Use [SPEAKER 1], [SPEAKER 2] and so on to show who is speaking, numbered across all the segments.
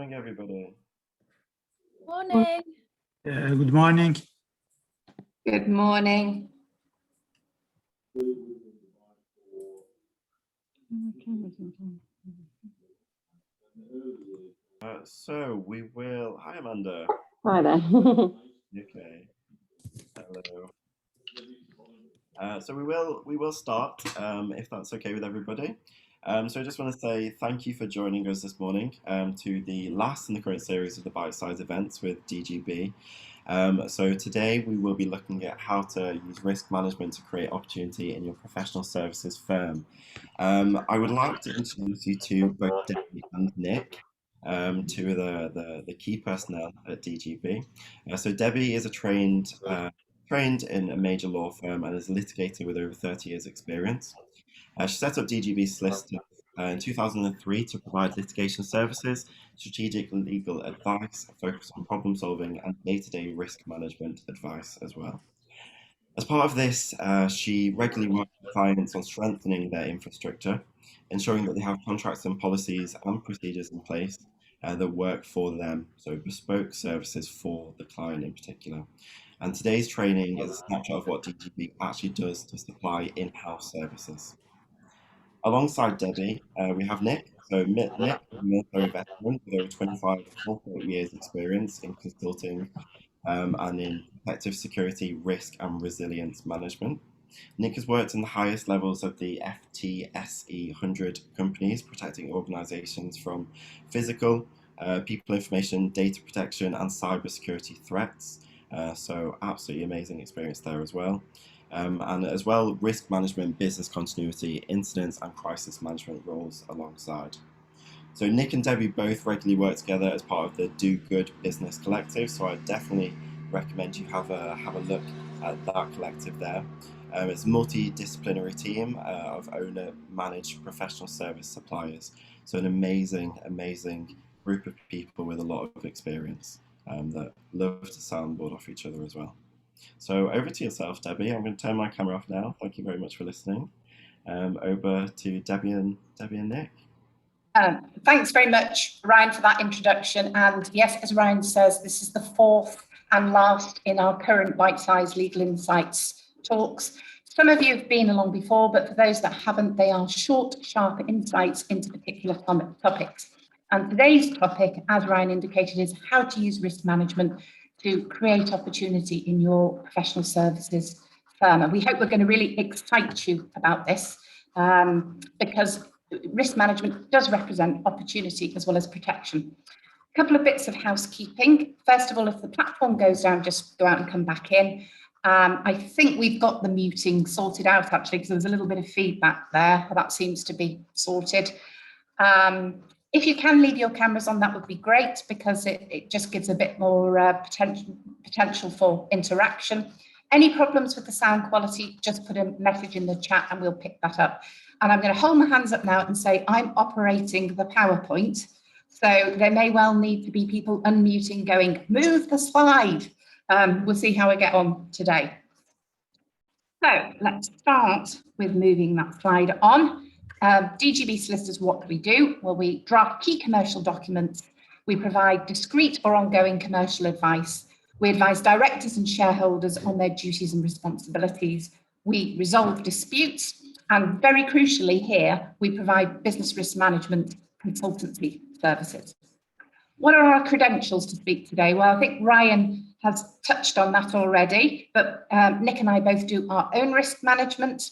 [SPEAKER 1] morning, everybody.
[SPEAKER 2] Morning.
[SPEAKER 3] Good morning.
[SPEAKER 4] Good morning.
[SPEAKER 1] So we will. Hi, Amanda.
[SPEAKER 5] Hi there.
[SPEAKER 1] Okay. Hello. So we will start if that's okay with everybody. So I just want to say thank you for joining us this morning to the last in the current series of the Bitesize events with DGB. So today we will be looking at how to use risk management to create opportunity in your professional services firm. I would like to introduce you to both Debbie and Nick, two of the key personnel at DGB. So Debbie is a trained in a major law firm and is a litigator with over 30 years experience. She set up DGB Solicitors in 2003 to provide litigation services, strategic legal advice, focus on problem solving and day-to-day risk management advice as well. As part of this, she regularly works with clients on strengthening their infrastructure, ensuring that they have contracts and policies and procedures in place that work for them, so bespoke services for the client in particular. And today's training is a snapshot of what DGB actually does to supply in-house services. Alongside Debbie, we have Nick. So Nick is a military veteran with over 25 corporate years experience in consulting and in protective security, risk and resilience management. Nick has worked in the highest levels of the FTSE 100 companies, protecting organizations from physical, people information, data protection and cybersecurity threats. So absolutely amazing experience there as well. And as well, risk management, business continuity, incidents and crisis management roles alongside. So Nick and Debbie both regularly work together as part of the Do Good Business Collective. So I definitely recommend you have a look at that collective there. It's a multidisciplinary team of owner-managed professional service suppliers. So an amazing group of people with a lot of experience that love to soundboard off each other as well. So over to yourself, Debbie. I'm going to turn my camera off now. Thank you very much for listening. Over to Debbie and Nick.
[SPEAKER 4] Thanks very much, Ryan, for that introduction. And yes, as Ryan says, this is the fourth and last in our current Bitesize Legal Insights talks. Some of you have been along before, but for those that haven't, they are short, sharp insights into particular topics. And today's topic, as Ryan indicated, is how to use risk management to create opportunity in your professional services firm. And we hope we're going to really excite you about this because risk management does represent opportunity as well as protection. A couple of bits of housekeeping. First of all, if the platform goes down, just go out and come back in. I think we've got the muting sorted out actually, because there was a little bit of feedback there, but that seems to be sorted. If you can leave your cameras on, that would be great, because it just gives a bit more potential for interaction. Any problems with the sound quality, just put a message in the chat and we'll pick that up. And I'm going to hold my hands up now and say I'm operating the PowerPoint. So there may well need to be people unmuting going, move the slide. We'll see how we get on today. So let's start with moving that slide on. DGB Solicitors, what do we do? Well, we draft key commercial documents. We provide discrete or ongoing commercial advice. We advise directors and shareholders on their duties and responsibilities. We resolve disputes. And very crucially here, we provide business risk management consultancy services. What are our credentials to speak today? Well, I think Ryan has touched on that already, but Nick and I both do our own risk management.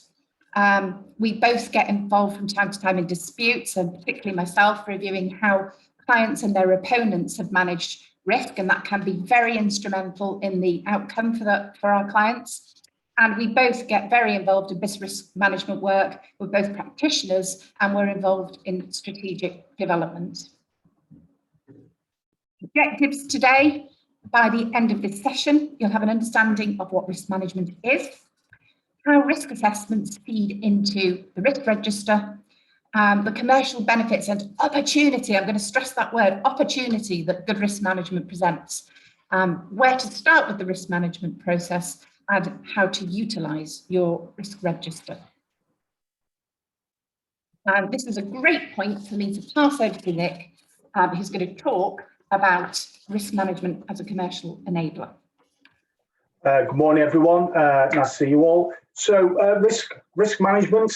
[SPEAKER 4] We both get involved from time to time in disputes, and particularly myself, reviewing how clients and their opponents have managed risk, and that can be very instrumental in the outcome for our clients. And we both get very involved in business risk management work. We're both practitioners and we're involved in strategic development. Objectives today: by the end of this session, you'll have an understanding of what risk management is, how risk assessments feed into the risk register, the commercial benefits and opportunity, I'm going to stress that word, opportunity, that good risk management presents, where to start with the risk management process, and how to utilise your risk register. And this is a great point for me to pass over to Nick who's going to talk about risk management as a commercial enabler.
[SPEAKER 5] Good morning, everyone. Nice to see you all. So risk management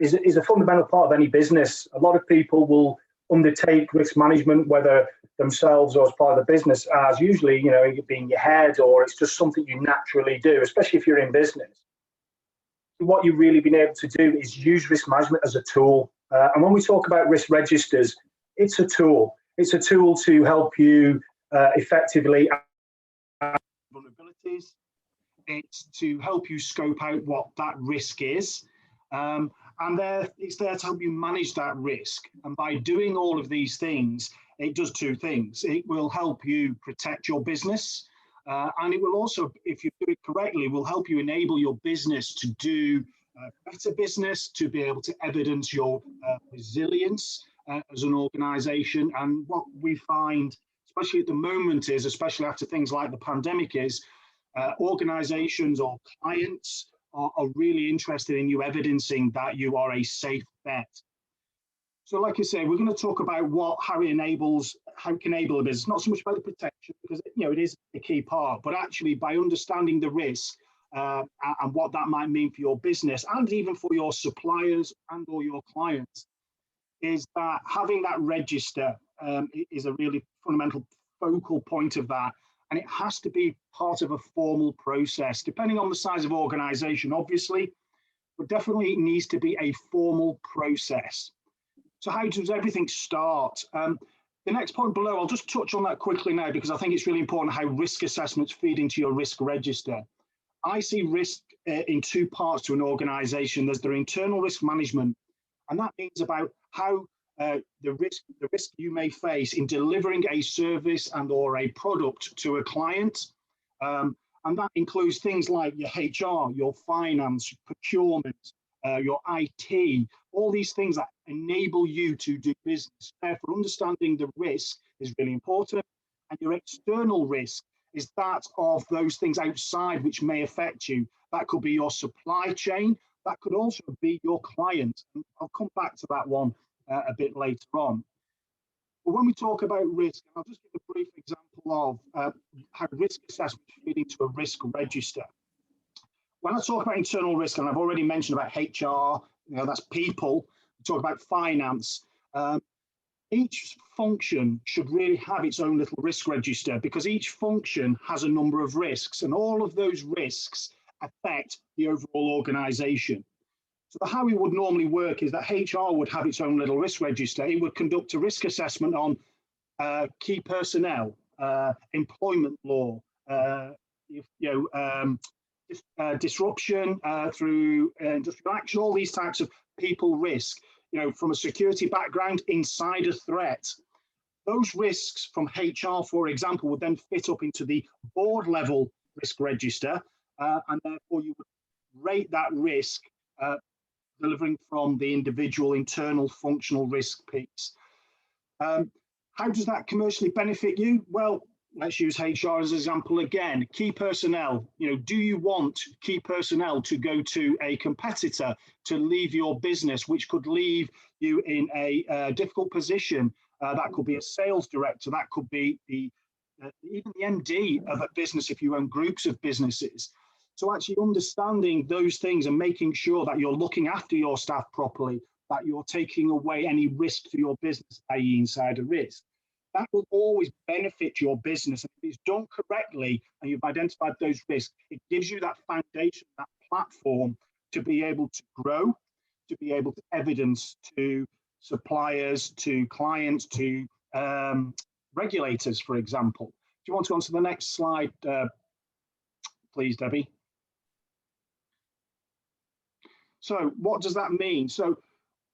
[SPEAKER 5] is a fundamental part of any business. A lot of people will undertake risk management, whether themselves or as part of the business, as usually, you know, it being your head, or it's just something you naturally do, especially if you're in business. What you've really been able to do is use risk management as a tool. And when we talk about risk registers, it's a tool. It's a tool to help you effectively vulnerabilities. It's to help you scope out what that risk is. It's there to help you manage that risk. And by doing all of these things, it does two things. It will help you protect your business. And it will also, if you do it correctly, will help you enable your business to do better business, to be able to evidence your resilience as an organization. And what we find, especially at the moment, is, especially after things like the pandemic, is organizations or clients are really interested in you evidencing that you are a safe bet. So like I say, we're going to talk about how it can enable a business, not so much about the protection, because it is a key part, but actually by understanding the risk and what that might mean for your business and even for your suppliers and or your clients, is that having that register is a really fundamental focal point of that. And it has to be part of a formal process, depending on the size of organization, obviously, but definitely it needs to be a formal process. So how does everything start? The next point below, I'll just touch on that quickly now, because I think it's really important how risk assessments feed into your risk register. I see risk in two parts to an organization. There's their internal risk management, and that means about how the risk you may face in delivering a service and or a product to a client. And that includes things like your HR, your finance, procurement, your IT, all these things that enable you to do business. Therefore, understanding the risk is really important. And your external risk is that of those things outside which may affect you. That could be your supply chain. That could also be your client. And I'll come back to that one a bit later on. But when we talk about risk, I'll just give a brief example of how risk assessment feed into a risk register. When I talk about internal risk, and I've already mentioned about HR, that's people, we talk about finance, each function should really have its own little risk register, because each function has a number of risks, and all of those risks affect the overall organization. So how it would normally work is that HR would have its own little risk register. It would conduct a risk assessment on key personnel, employment law, disruption through industrial action, all these types of people risk, from a security background, insider threat. Those risks from HR, for example, would then fit up into the board level risk register, and therefore you would rate that risk delivering from the individual internal functional risk piece. How does that commercially benefit you? Well, let's use HR as an example again. Key personnel, do you want key personnel to go to a competitor to leave your business, which could leave you in a difficult position? That could be a sales director, that could be even the MD of a business if you own groups of businesses. So actually understanding those things and making sure that you're looking after your staff properly, that you're taking away any risk to your business, i.e. insider risk, that will always benefit your business. And if it's done correctly and you've identified those risks, it gives you that foundation, that platform to be able to grow, to be able to evidence to suppliers, to clients, to regulators, for example. Do you want to go on to the next slide, please, Debbie? So what does that mean? So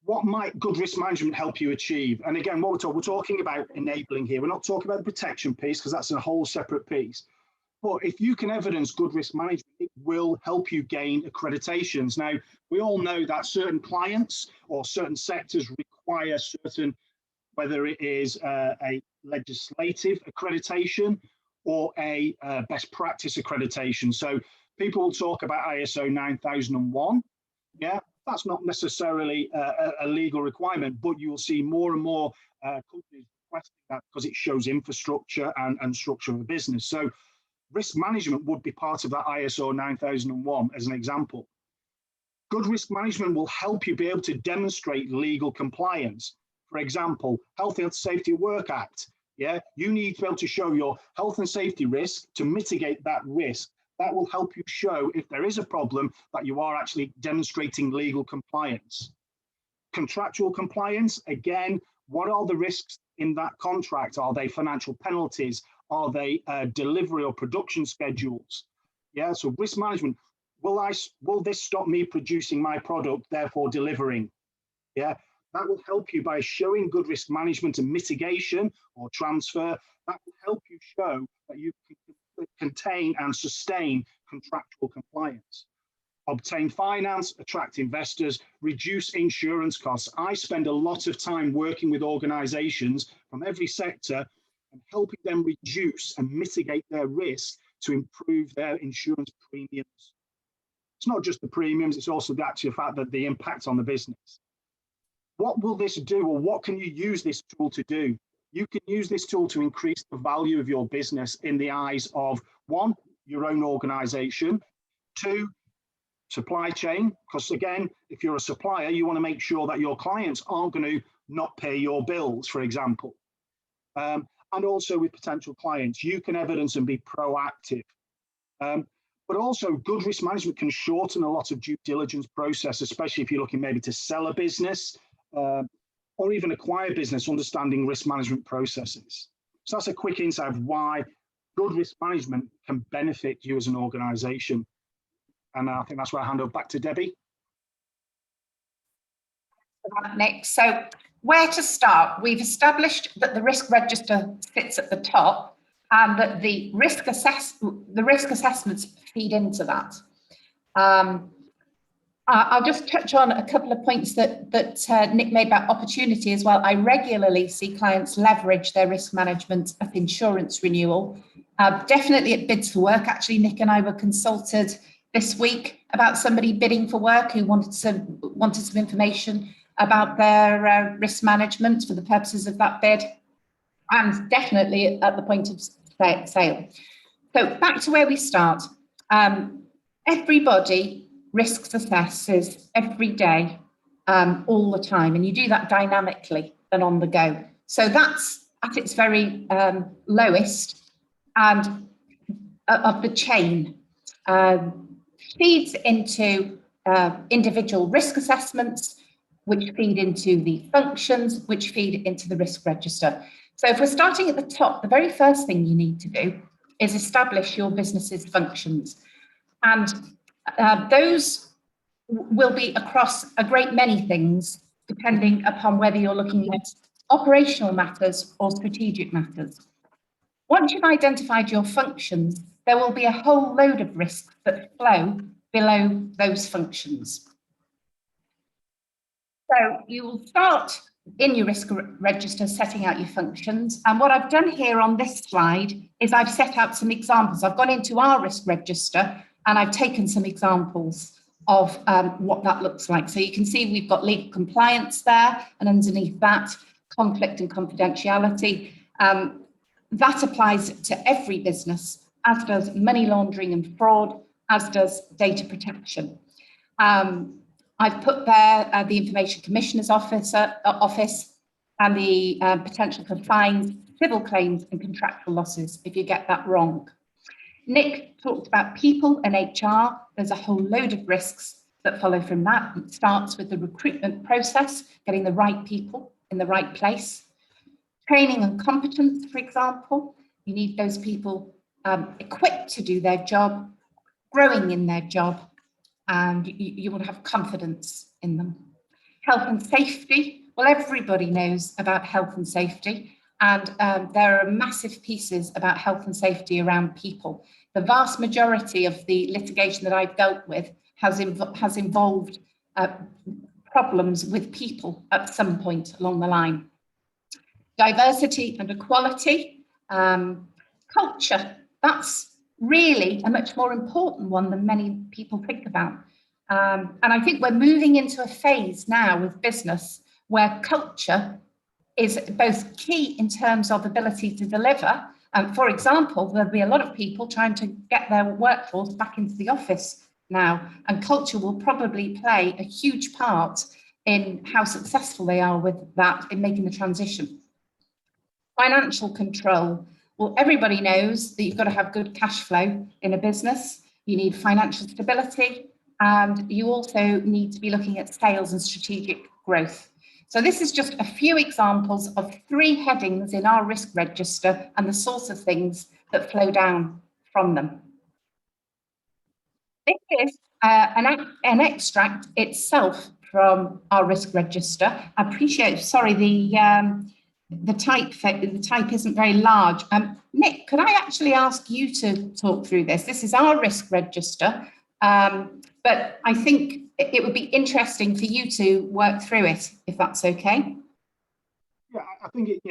[SPEAKER 5] what might good risk management help you achieve? And again, what we're talking about enabling here. We're not talking about the protection piece, because that's a whole separate piece. But if you can evidence good risk management, it will help you gain accreditations. Now, we all know that certain clients or certain sectors require certain, whether it is a legislative accreditation or a best practice accreditation. So people will talk about ISO 9001. Yeah, that's not necessarily a legal requirement, but you will see more and more companies requesting that because it shows infrastructure and structure of the business. So risk management would be part of that ISO 9001 as an example. Good risk management will help you be able to demonstrate legal compliance. For example, Health and Safety at Work Act. Yeah, you need to be able to show your health and safety risk to mitigate that risk. That will help you show if there is a problem that you are actually demonstrating legal compliance. Contractual compliance, again, what are the risks in that contract? Are they financial penalties? Are they delivery or production schedules? Yeah, so risk management, will this stop me producing my product, therefore delivering? Yeah, that will help you by showing good risk management and mitigation or transfer. That will help you show that you can contain and sustain contractual compliance. Obtain finance, attract investors, reduce insurance costs. I spend a lot of time working with organizations from every sector and helping them reduce and mitigate their risk to improve their insurance premiums. It's not just the premiums, it's also the actual fact that the impact on the business. What will this do, or what can you use this tool to do? You can use this tool to increase the value of your business in the eyes of, one, your own organization, two, supply chain, because again, if you're a supplier, you want to make sure that your clients aren't going to not pay your bills, for example. And also with potential clients, you can evidence and be proactive. But also good risk management can shorten a lot of due diligence process, especially if you're looking maybe to sell a business or even acquire business, understanding risk management processes. So that's a quick insight of why good risk management can benefit you as an organization. And I think that's where I hand over back to Debbie.
[SPEAKER 4] Nick, so where to start? We've established that the risk register sits at the top and that the risk assessments feed into that. I'll just touch on a couple of points that Nick made about opportunity as well. I regularly see clients leverage their risk management of insurance renewal. Definitely at Bids for Work, actually, Nick and I were consulted this week about somebody bidding for work who wanted some information about their risk management for the purposes of that bid, and definitely at the point of sale. So back to where we start. Everybody risks assesses every day, all the time, and you do that dynamically and on the go. So that's at its very lowest and of the chain. Feeds into individual risk assessments, which feed into the functions, which feed into the risk register. So if we're starting at the top, the very first thing you need to do is establish your business's functions. And those will be across a great many things, depending upon whether you're looking at operational matters or strategic matters. Once you've identified your functions, there will be a whole load of risks that flow below those functions. So you will start in your risk register setting out your functions. And what I've done here on this slide is I've set out some examples. I've gone into our risk register and I've taken some examples of what that looks like. So you can see we've got legal compliance there, and underneath that, conflict and confidentiality. That applies to every business, as does money laundering and fraud, as does data protection. I've put there the Information Commissioner's office and the potential for fines, civil claims and contractual losses if you get that wrong. Nick talked about people and HR. There's a whole load of risks that follow from that. It starts with the recruitment process, getting the right people in the right place. Training and competence, for example, you need those people equipped to do their job, growing in their job, and you will have confidence in them. Health and safety, well, everybody knows about health and safety, and there are massive pieces about health and safety around people. The vast majority of the litigation that I've dealt with has involved problems with people at some point along the line. Diversity and equality, culture, that's really a much more important one than many people think about. And I think we're moving into a phase now with business where culture is both key in terms of ability to deliver. For example, there'll be a lot of people trying to get their workforce back into the office now, and culture will probably play a huge part in how successful they are with that in making the transition. Financial control. Well, everybody knows that you've got to have good cash flow in a business. You need financial stability, and you also need to be looking at sales and strategic growth. So this is just a few examples of 3 headings in our risk register and the sorts of things that flow down from them. This is an extract itself from our risk register. I appreciate, sorry, the type isn't very large. Nick, could I actually ask you to talk through this? This is our risk register, but I think it would be interesting for you to work through it, if that's okay.
[SPEAKER 5] Yeah, I think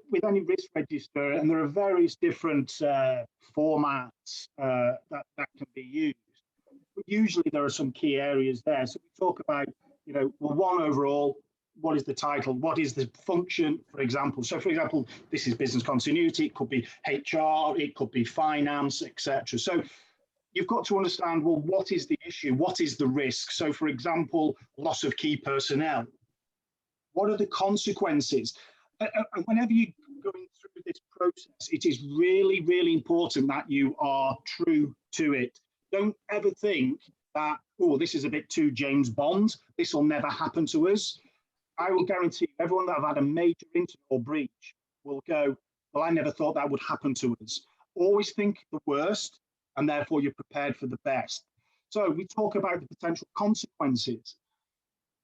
[SPEAKER 5] with any risk register, and there are various different formats that can be used. But usually there are some key areas there. So we talk about, well, one overall. What is the title? What is the function, for example? So, for example, this is business continuity. It could be HR. It could be finance, etc. So you've got to understand, well, what is the issue? What is the risk? So, for example, loss of key personnel. What are the consequences? And whenever you're going through this process, it is really, really important that you are true to it. Don't ever think that, oh, this is a bit too James Bond. This will never happen to us. I will guarantee you, everyone that have had a major internal breach will go, well, I never thought that would happen to us. Always think the worst, and therefore you're prepared for the best. So we talk about the potential consequences.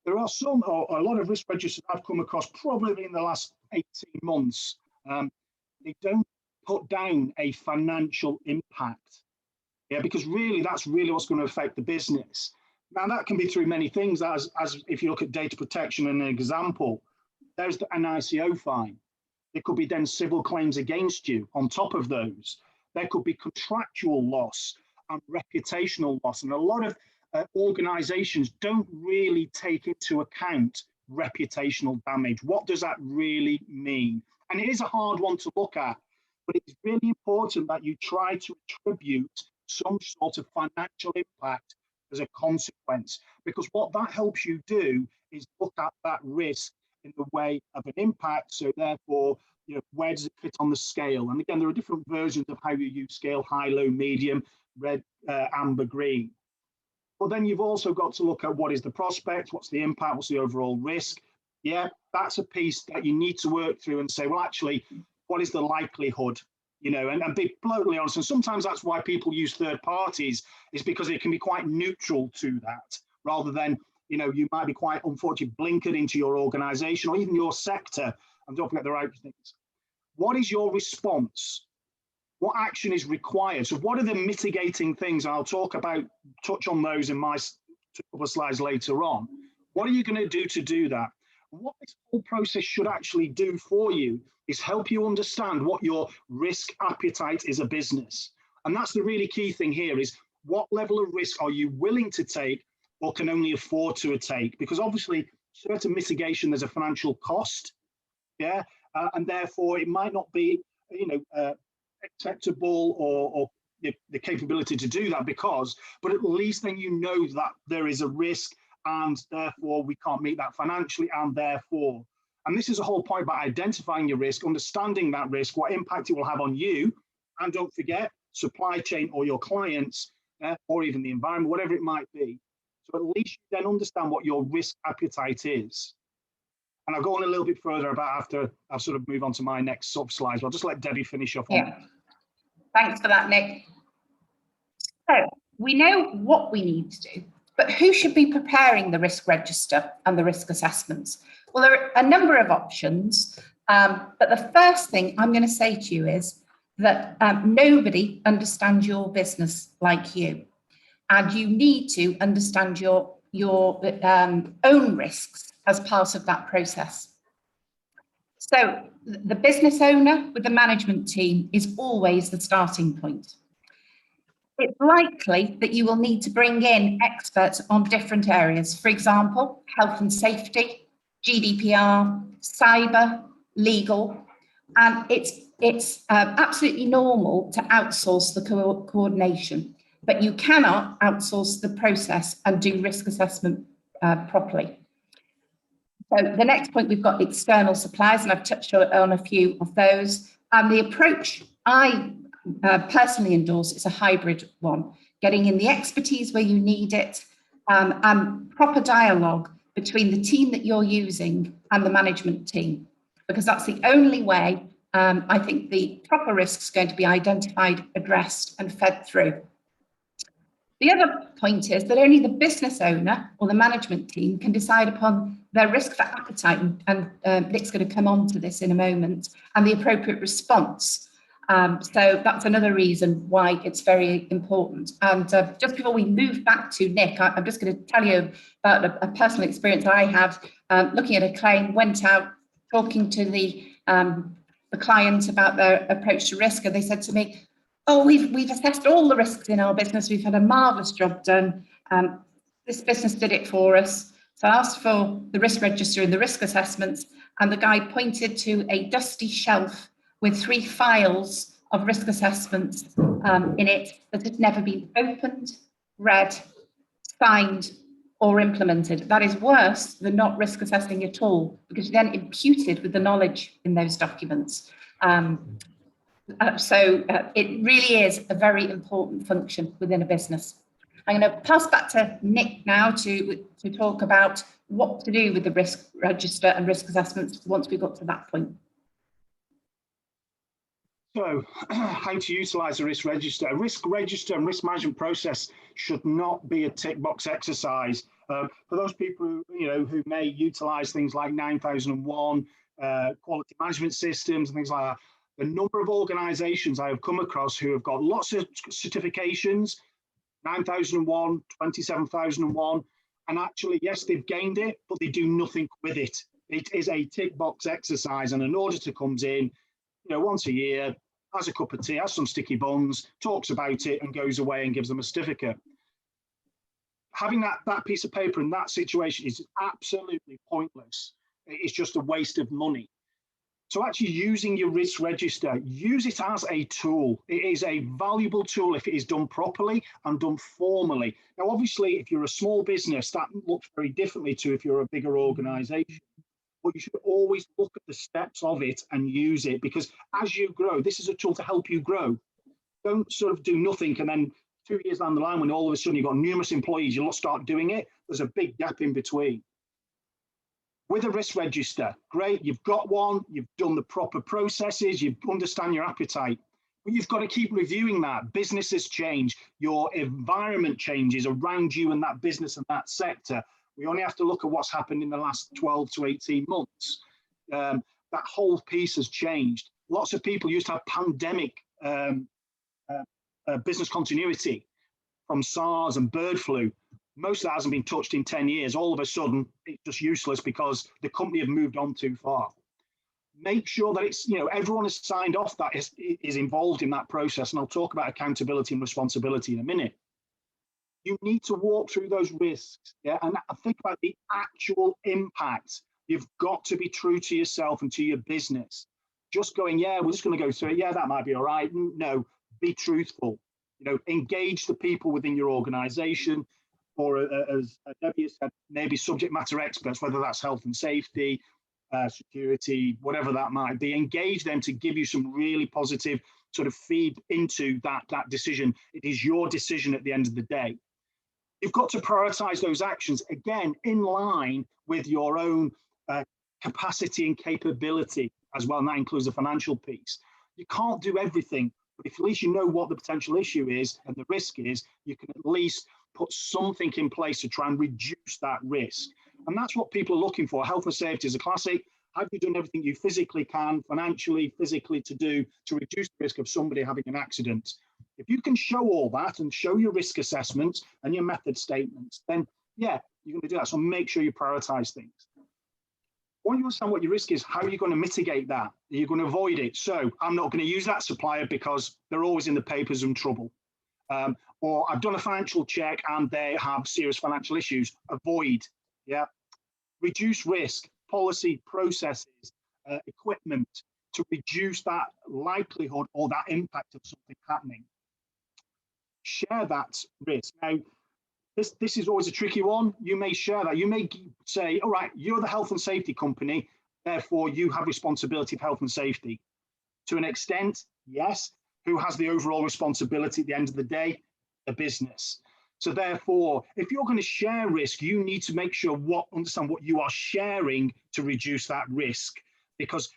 [SPEAKER 5] There are some, or a lot of risk registers I've come across probably in the last 18 months. They don't put down a financial impact. Yeah, because really, that's really what's going to affect the business. Now, that can be through many things, as if you look at data protection, an example, there's an ICO fine. There could be then civil claims against you on top of those. There could be contractual loss and reputational loss. And a lot of organizations don't really take into account reputational damage. What does that really mean? And it is a hard one to look at, but it's really important that you try to attribute some sort of financial impact as a consequence, because what that helps you do is look at that risk in the way of an impact. So therefore, where does it fit on the scale? And again, there are different versions of how you use scale: high, low, medium, red, amber, green. But then you've also got to look at what is the prospect, what's the impact, what's the overall risk. Yeah, that's a piece that you need to work through and say, well, actually, what is the likelihood? And be bluntly honest, and sometimes that's why people use third parties, is because it can be quite neutral to that, rather than, you might be quite unfortunately blinkered into your organization or even your sector and don't forget the right things. What is your response? What action is required? So what are the mitigating things? And I'll touch on those in my couple of slides later on. What are you going to do that? What this whole process should actually do for you is help you understand what your risk appetite is a business. And that's the really key thing here, is what level of risk are you willing to take or can only afford to take? Because obviously certain mitigation, there's a financial cost, yeah, and therefore it might not be, acceptable or the capability to do that but at least then that there is a risk and therefore we can't meet that financially, and this is the whole point about identifying your risk, understanding that risk, what impact it will have on you, and don't forget supply chain or your clients, or even the environment, whatever it might be. So at least you then understand what your risk appetite is. And I'll go on a little bit further about after I'll sort of move on to my next sub slides. I'll just let Debbie finish off on that.
[SPEAKER 4] Thanks for that, Nick. So we know what we need to do, but who should be preparing the risk register and the risk assessments? Well, there are a number of options, but the first thing I'm going to say to you is that nobody understands your business like you, and you need to understand your own risks as part of that process. So the business owner with the management team is always the starting point. It's likely that you will need to bring in experts on different areas. For example, health and safety, GDPR, cyber, legal, and it's absolutely normal to outsource the coordination, but you cannot outsource the process and do risk assessment properly. So the next point, we've got external suppliers, and I've touched on a few of those. And the approach I personally endorse is a hybrid one, getting in the expertise where you need it, and proper dialogue between the team that you're using and the management team, because that's the only way I think the proper risk is going to be identified, addressed, and fed through. The other point is that only the business owner or the management team can decide upon their risk for appetite, and Nick's going to come on to this in a moment, and the appropriate response. So that's another reason why it's very important. And just before we move back to Nick, I'm just going to tell you about a personal experience I had looking at a claim, went out talking to the client about their approach to risk, and they said to me, "Oh, we've assessed all the risks in our business. We've had a marvellous job done. This business did it for us." So I asked for the risk register and the risk assessments, and the guy pointed to a dusty shelf with 3 files of risk assessments in it that had never been opened, read, signed, or implemented. That is worse than not risk assessing at all, because you're then imputed with the knowledge in those documents. So it really is a very important function within a business. I'm going to pass back to Nick now to talk about what to do with the risk register and risk assessments once we got to that point.
[SPEAKER 5] So, how to utilise a risk register. A risk register and risk management process should not be a tick box exercise. For those people who may utilise things like 9001, quality management systems and things like that, the number of organisations I have come across who have got lots of certifications, 9001, 27001, and actually, yes, they've gained it, but they do nothing with it. It is a tick box exercise, and an auditor comes in, once a year, has a cup of tea, has some sticky buns, talks about it, and goes away and gives them a certificate. Having that piece of paper in that situation is absolutely pointless. It's just a waste of money. So actually using your risk register, use it as a tool. It is a valuable tool if it is done properly and done formally. Now, obviously, if you're a small business, that looks very differently to if you're a bigger organisation. But you should always look at the steps of it and use it, because as you grow, this is a tool to help you grow. Don't sort of do nothing and then 2 years down the line, when all of a sudden you've got numerous employees, you'll start doing it. There's a big gap in between. With a risk register, great, you've got one, you've done the proper processes, you understand your appetite, but you've got to keep reviewing that. Businesses change, your environment changes around you and that business and that sector. We only have to look at what's happened in the last 12 to 18 months. That whole piece has changed. Lots of people used to have pandemic business continuity from SARS and bird flu. Most of that hasn't been touched in 10 years. All of a sudden, it's just useless because the company have moved on too far. Make sure that it's, everyone has signed off that is involved in that process. And I'll talk about accountability and responsibility in a minute. You need to walk through those risks, and think about the actual impact. You've got to be true to yourself and to your business. Just going, yeah, we're just going to go through it. Yeah, that might be all right. No, be truthful. Engage the people within your organization, or as Debbie said, maybe subject matter experts, whether that's health and safety, security, whatever that might be. Engage them to give you some really positive sort of feed into that decision. It is your decision at the end of the day. You've got to prioritize those actions, again, in line with your own capacity and capability as well, and that includes the financial piece. You can't do everything, but if at least you know what the potential issue is and the risk is, you can at least put something in place to try and reduce that risk. And that's what people are looking for. Health and safety is a classic. Have you done everything you physically can, financially, physically, to do to reduce the risk of somebody having an accident? If you can show all that and show your risk assessments and your method statements, then yeah, you're going to do that. So make sure you prioritize things. Once you understand what your risk is, how are you going to mitigate that? Are you going to avoid it? So I'm not going to use that supplier because they're always in the papers and trouble. Or I've done a financial check and they have serious financial issues. Avoid, yeah. Reduce risk, policy, processes, equipment to reduce that likelihood or that impact of something happening. Share that risk. Now, this is always a tricky one. You may share that. You may say, all right, you're the health and safety company, therefore you have responsibility of health and safety. To an extent, yes. Who has the overall responsibility at the end of the day? The business. So therefore, if you're going to share risk, you need to make sure understand what you are sharing to reduce that risk. Because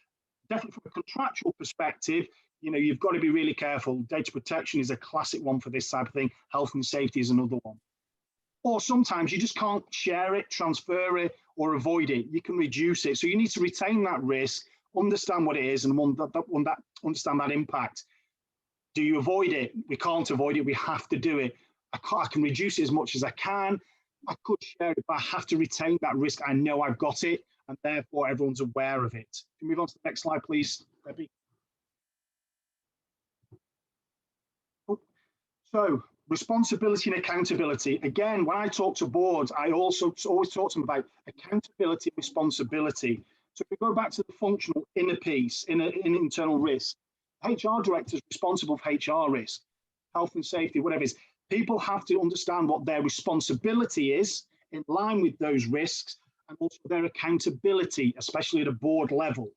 [SPEAKER 5] definitely from a contractual perspective, you've got to be really careful. Data protection is a classic one for this type of thing. Health and safety is another one. Or sometimes you just can't share it, transfer it, or avoid it. You can reduce it. So you need to retain that risk, understand what it is, and understand that impact. Do you avoid it? We can't avoid it. We have to do it. I can reduce it as much as I can. I could share it, but I have to retain that risk. I know I've got it, and therefore everyone's aware of it. Can we move on to the next slide, please, Debbie? So responsibility and accountability. Again, when I talk to boards, I also always talk to them about accountability and responsibility. So if we go back to the functional inner piece, in internal risk, HR director is responsible for HR risk, health and safety, whatever it is. People have to understand what their responsibility is in line with those risks, and also their accountability, especially at a board level.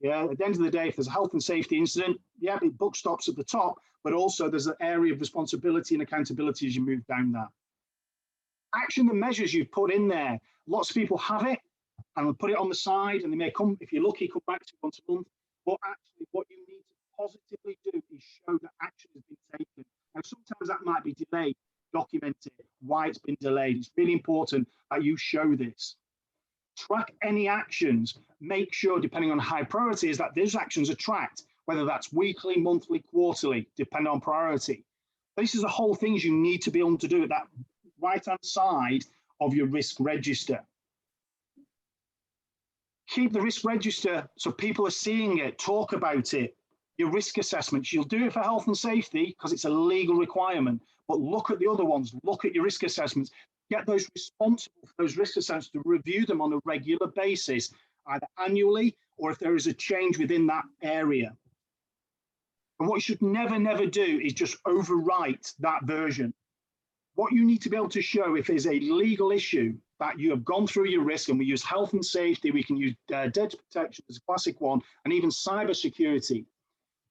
[SPEAKER 5] Yeah, at the end of the day, if there's a health and safety incident, yeah, it book stops at the top, but also there's an area of responsibility and accountability as you move down that. Action and measures you've put in there, lots of people have it and will put it on the side, and they may come, if you're lucky, come back to you once a month. But actually, what you need to positively do is show that action has been taken. Now, sometimes that might be delayed. Document it, why it's been delayed. It's really important that you show this. Track any actions. Make sure, depending on high priority, is that those actions are tracked, whether that's weekly, monthly, quarterly, depending on priority. This is the whole things you need to be able to do at that right-hand side of your risk register. Keep the risk register so people are seeing it, talk about it. Your risk assessments, you'll do it for health and safety because it's a legal requirement, but look at the other ones, look at your risk assessments, get those responsible for those risk assessments to review them on a regular basis, either annually or if there is a change within that area. And what you should never do is just overwrite that version. What you need to be able to show if there's a legal issue that you have gone through your risk, and we use health and safety, we can use data protection as a classic one, and even cyber security.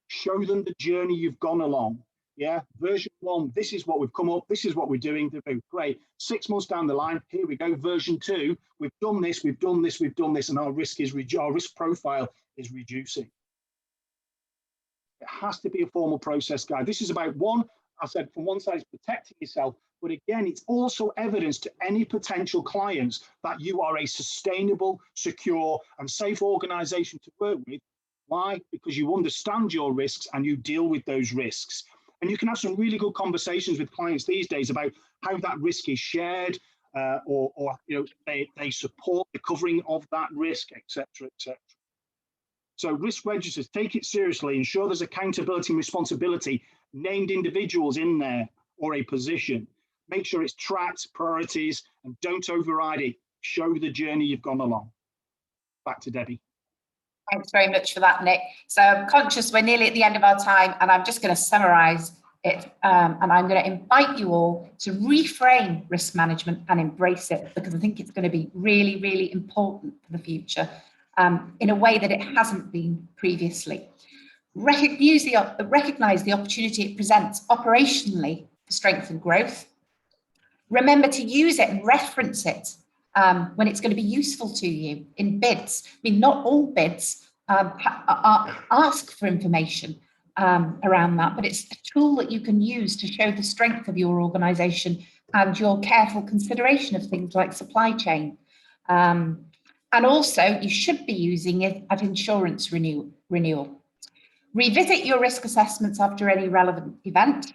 [SPEAKER 5] Show them the journey you've gone along. Yeah, version 1, this is what we've come up, this is what we're doing. Great. 6 months down the line, here we go. Version 2, we've done this, we've done this, we've done this, and our risk profile is reducing. It has to be a formal process guide. This is about one, I said from one side is protecting yourself, but again, it's also evidence to any potential clients that you are a sustainable, secure, and safe organization to work with. Why? Because you understand your risks and you deal with those risks. And you can have some really good conversations with clients these days about how that risk is shared, or they support the covering of that risk, etc., etc. So risk registers, take it seriously, ensure there's accountability and responsibility, named individuals in there or a position. Make sure it's tracked, priorities, and don't override it. Show the journey you've gone along. Back to Debbie.
[SPEAKER 4] Thanks very much for that, Nick. So I'm conscious we're nearly at the end of our time, and I'm just going to summarise it. And I'm going to invite you all to reframe risk management and embrace it, because I think it's going to be really, really important for the future in a way that it hasn't been previously. Recognise the opportunity it presents operationally for strength and growth. Remember to use it and reference it when it's going to be useful to you in bids. I mean, not all bids ask for information around that, but it's a tool that you can use to show the strength of your organisation and your careful consideration of things like supply chain. And also, you should be using it at insurance renewal. Revisit your risk assessments after any relevant event,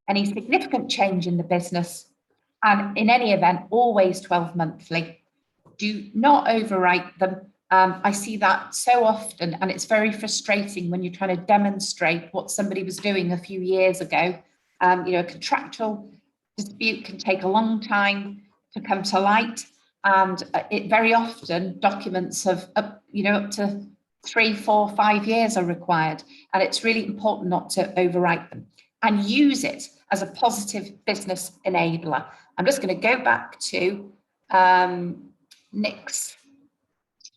[SPEAKER 4] any significant change in the business, and in any event, always 12 monthly. Do not overwrite them. I see that so often, and it's very frustrating when you're trying to demonstrate what somebody was doing a few years ago. A contractual dispute can take a long time to come to light, and it very often documents of up to 3, 4, 5 years are required. And it's really important not to overwrite them and use it as a positive business enabler. I'm just going to go back to Nick's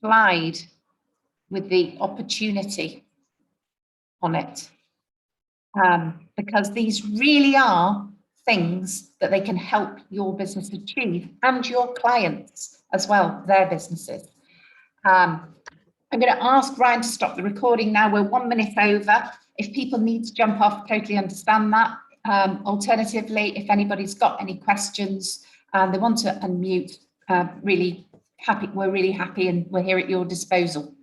[SPEAKER 4] slide with the opportunity on it, because these really are things that they can help your business achieve and your clients as well, their businesses. I'm going to ask Ryan to stop the recording now. We're 1 minute over. If people need to jump off, totally understand that. Alternatively, if anybody's got any questions and they want to unmute, we're really happy and we're here at your disposal.